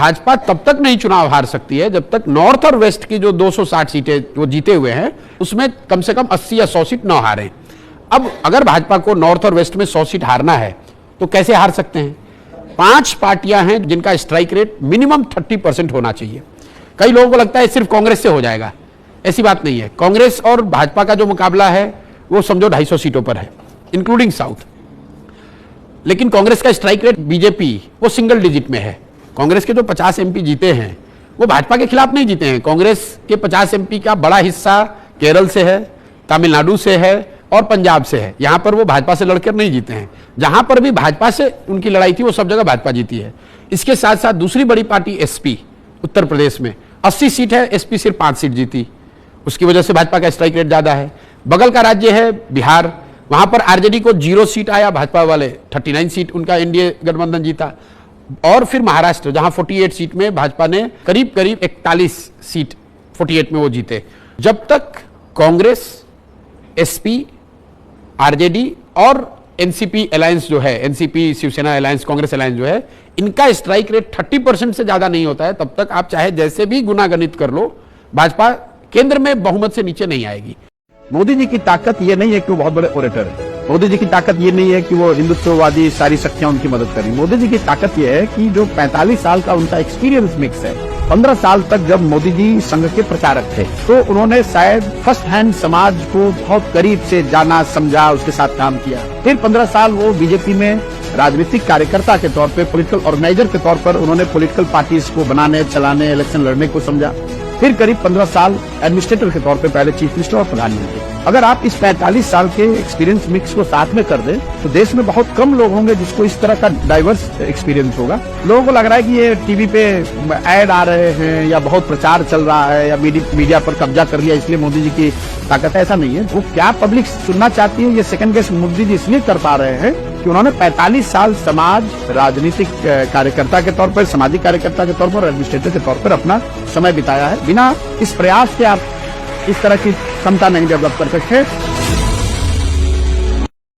भाजपा तब तक नहीं चुनाव हार सकती है जब तक नॉर्थ और वेस्ट की जो 260 सीटें वो जीते हुए हैं उसमें कम से कम 80 या 100 सीट न हारें। अब अगर भाजपा को नॉर्थ और वेस्ट में 100 सीट हारना है तो कैसे हार सकते हैं? 5 पार्टियां हैं जिनका स्ट्राइक रेट मिनिमम 30% होना चाहिए। कई लोगों को लगता है सिर्फ कांग्रेस से हो जाएगा, ऐसी बात नहीं है। कांग्रेस और भाजपा का जो मुकाबला है वो समझो 250 सीटों पर है, इंक्लूडिंग साउथ। लेकिन कांग्रेस का स्ट्राइक रेट बीजेपी वो सिंगल डिजिट में है। कांग्रेस के जो 50 एमपी जीते हैं वो भाजपा के खिलाफ नहीं जीते हैं। कांग्रेस के 50 एमपी का बड़ा हिस्सा केरल से है, तमिलनाडु से है और पंजाब से है। यहां पर वो भाजपा से लड़कर नहीं जीते हैं। जहां पर भी भाजपा से उनकी लड़ाई थी वो सब जगह भाजपा जीती है। इसके साथ साथ दूसरी बड़ी पार्टी एसपी उत्तर प्रदेश में 80 सीट है, एसपी सिर्फ 5 सीट जीती। उसकी वजह से भाजपा का स्ट्राइक रेट ज्यादा है। बगल का राज्य है बिहार, वहां पर आरजेडी को 0 सीट आया, भाजपा वाले 39 सीट उनका एनडीए गठबंधन जीता। और फिर महाराष्ट्र जहां 48 सीट में भाजपा ने करीब करीब 41 सीट 48 में वो जीते। जब तक कांग्रेस, एसपी, आरजेडी और एनसीपी अलायंस जो है, NCP Shiv Sena alliance Congress alliance जो है, इनका स्ट्राइक रेट 30% से ज्यादा नहीं होता है, तब तक आप चाहे जैसे भी गुनागणित कर लो, भाजपा केंद्र में बहुमत से नीचे नहीं आएगी। मोदी जी की ताकत ये नहीं है कि वो बहुत बड़े ओरेटर है। मोदी जी की ताकत ये नहीं है कि वो हिंदुत्ववादी सारी शक्तियां उनकी मदद करें। मोदी जी की ताकत ये है कि जो 45 साल का उनका एक्सपीरियंस मिक्स है। 15 साल तक जब मोदी जी संघ के प्रचारक थे तो उन्होंने शायद फर्स्ट हैंड समाज को बहुत करीब से जाना, समझा, उसके साथ काम किया। फिर 15 साल वो बीजेपी में राजनीतिक कार्यकर्ता के तौर पे, पॉलिटिकल ऑर्गेनाइजर के तौर पर उन्होंने पॉलिटिकल पार्टीज को बनाने, चलाने, इलेक्शन लड़ने को समझा। फिर करीब 15 साल एडमिनिस्ट्रेटर के तौर पे, पहले चीफ मिनिस्टर और प्रधानमंत्री। अगर आप इस 45 साल के एक्सपीरियंस मिक्स को साथ में कर दें तो देश में बहुत कम लोग होंगे जिसको इस तरह का डाइवर्स एक्सपीरियंस होगा। लोगों को लग रहा है कि ये टीवी पे ऐड आ रहे हैं या बहुत प्रचार चल रहा है या मीडिया पर कब्जा कर लिया इसलिए मोदी जी की ताकत है, ऐसा नहीं है। वो क्या पब्लिक सुनना चाहती है ये सेकंड गेस मोदी जी इसलिए कर पा रहे हैं कि उन्होंने 45 साल समाज, राजनीतिक कार्यकर्ता के तौर पर, सामाजिक कार्यकर्ता के तौर पर, एडमिनिस्ट्रेटर के तौर पर अपना समय बिताया है। बिना इस प्रयास के आप इस तरह की क्षमता नहीं डेवलप कर सकते।